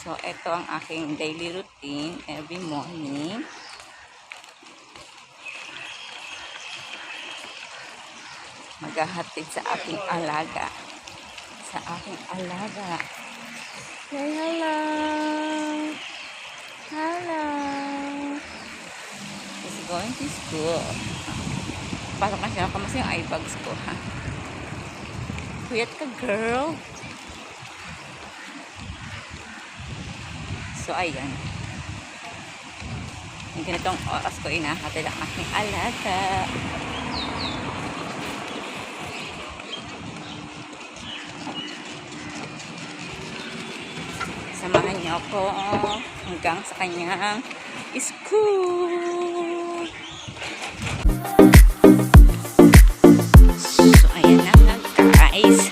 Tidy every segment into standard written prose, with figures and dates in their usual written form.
So, ito ang aking daily routine every morning. Maghahatid sa aking alaga. Say hello. Hello. He's going to school. Pasok na siya. Kamusta yung eye bags ko, ha? Kuyat ka, girl. So, ayan. Yung ganitong oras ko inahatid ang aking alaga. Samahan niyo ako hanggang sa kanyang school. So, ayan na nga, guys.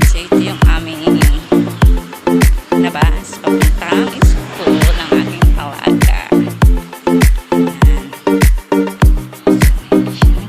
So, ito yung aming labas papuntang school ng aking alaga. Ayan. So, ayan siya.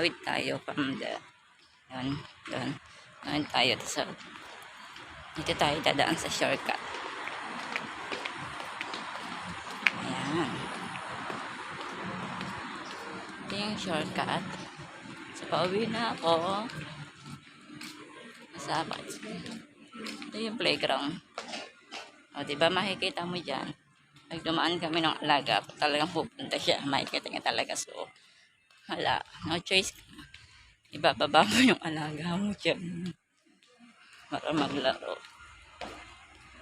tumawid tayo from the, yun, doon. Doon tayo. So, dito tayo dadaan sa shortcut. Ayan. Ito yung shortcut. So, pauwi na ako. Sabat. Ito yung playground. O, diba makikita mo dyan. Pag dumaan kami ng alaga, talagang pupunta siya. Makikita niya talaga. So, wala. No choice. Ibababa mo yung alaga mo dyan. Para maglaro.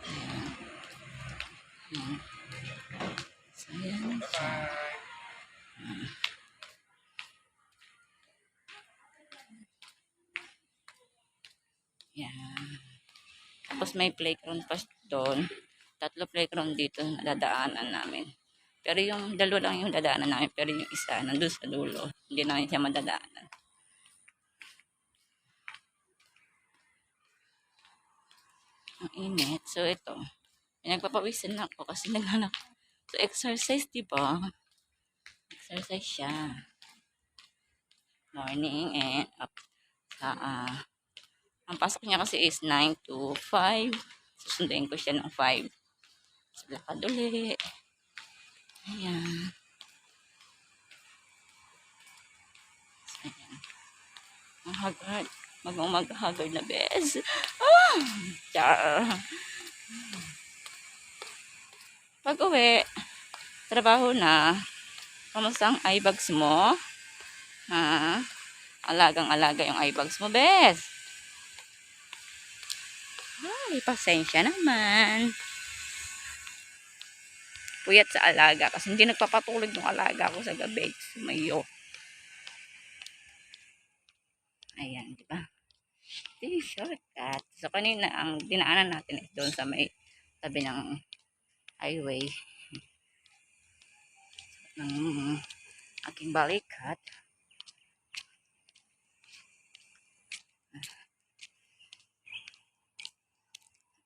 Ayan. Ayan. So, ayan siya. Ayan. Tapos may playground pa doon. 3 playground dito na dadaanan namin. Pero yung 2 lang yung dadaanan namin. Pero yung isa nandun sa dulo. Hindi namin siya madadaanan. Ang init. So ito. Nagpapawisan na ako kasi naghanap. So exercise, diba? Exercise siya. Morning and up. Ang pasok niya kasi is 9 to 5. Susunduin ko siya ng 5. Lakad ulit. Ayan. Ayan. Ang hagard. Mag-hagard na bes. Ah! Char. Pag uwi, trabaho na. Kamusta ang eye bags mo? Ha? Alagang-alaga yung eye bags mo, bes. Ay, pasensya naman. Puyat sa alaga kasi hindi nagpapatulog yung alaga ko sa gabi. Sumayo. Ayan, di ba? Ito yung shortcut. So, kanina, ang dinaanan natin is doon sa may tabi ng highway ng aking balikat.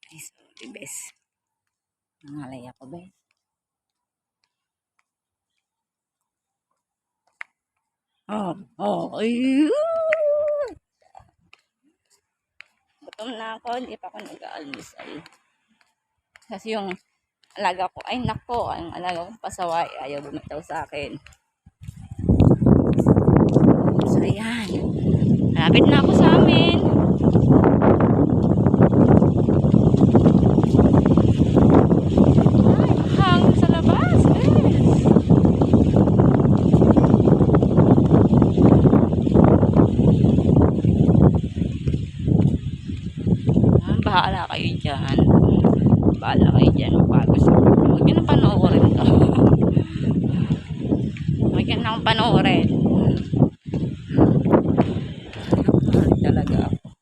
Ay, sorry, bes. Nangalay ako, bes. Ayun. Gutom na ako, hindi pa ako nag-aalmusal. Kasi yung alaga ko, ay nako, ang alaga kong pasaway, ayaw bumitaw sa akin. So, ayan. Malapit na ako sa amin. Ay, hangin sa labas, guys. Bahala kayo dyan. Bahala kayo dyan. Magpagos ako. Huwag yun ang panoorin to. Huwag yun ang panoorin. Talaga ako.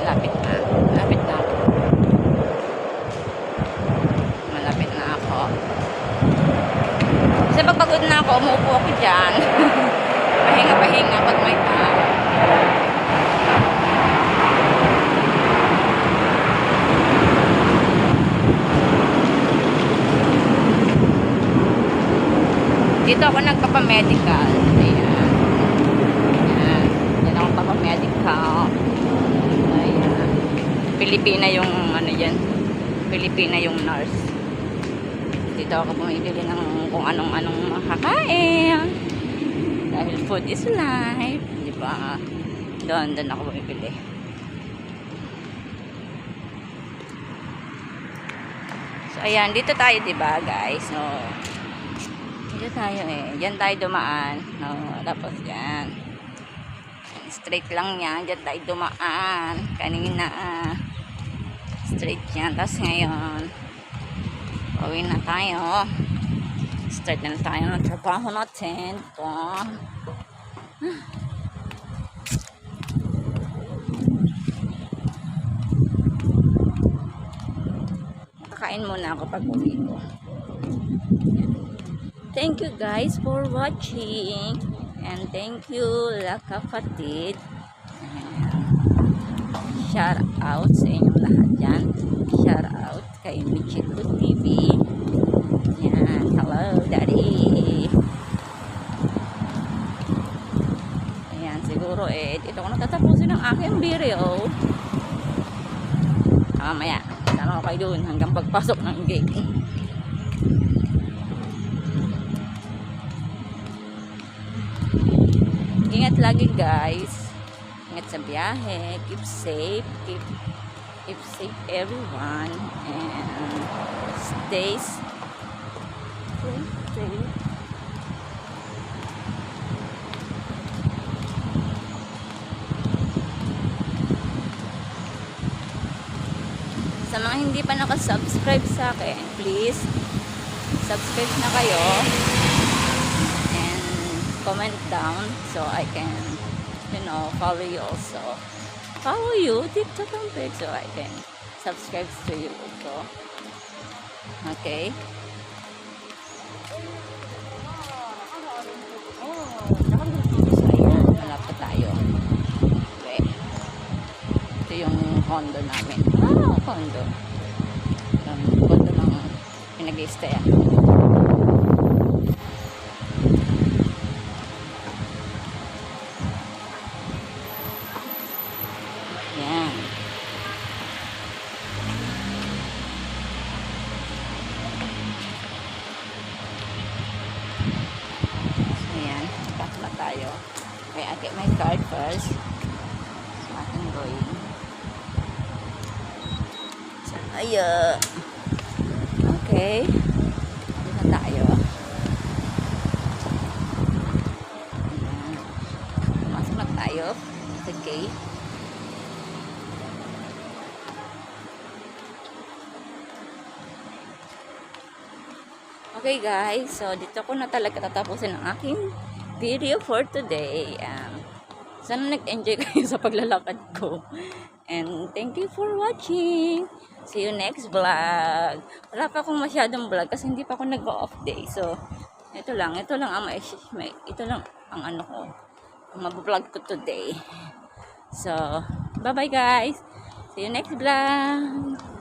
Malapit na. Malapit na ako. Malapit na ako. Kasi pag pagod na ako, umuupo ako dyan. Pahinga-pahinga pag may tao. Dito ako nagpapamedical. Ayan. Ayan. Yan ako papamedical. Ayan. Pilipina yung ano yan. Pilipina yung nurse. Dito ako bumibili ng kung anong-anong makakain. Dahil food is life. Diba? Doon ako bumibili. So, ayan. Dito tayo, diba, guys? So, dito tayo eh. Diyan tayo dumaan. Tapos yan. Straight lang yan. Diyan tayo dumaan. Kanina. Straight yan. Tapos ngayon, pauwi na tayo. Start na tayo ng trabaho natin. Ito. Kakain muna ako pag uwi ko. Thank you guys for watching. And thank you, La Kapatid. Shout out sa inyong lahat dyan. Shout out kay Michiko TV. Yan. Hello, Daddy. Ayan, siguro dito ko natatapusin ang aking video. Mamaya, sama ko kayo doon hanggang pagpasok ng gate. Ingat lagi guys. Ingat sa biyahe. Keep safe. Keep safe everyone. And stay safe. Sa mga hindi pa nakasubscribe sa akin, please subscribe na kayo and comment down so I can, follow you also. Follow you, TikTok and Facebook, so I can subscribe to you also. Okay? Malapit tayo. Okay. Ito yung condo namin. Condo. Condo ng pinag-i-stay. Yan. So, yan. Back na tayo. Okay, I get my card first. So, ating going. Ayan. Okay. Dito na tayo. Ayan. Pumasok na tayo sa gate. Okay guys, so dito ko na talaga tatapusin ang aking video for today. Sana nag-enjoy kayo sa paglalakad ko. And thank you for watching. See you next vlog. Wala pa akong masyadong vlog kasi hindi pa ako nag-off day. So, ito lang ang ito lang ang ano ko, ang mag-vlog ko today. So, bye-bye guys. See you next vlog.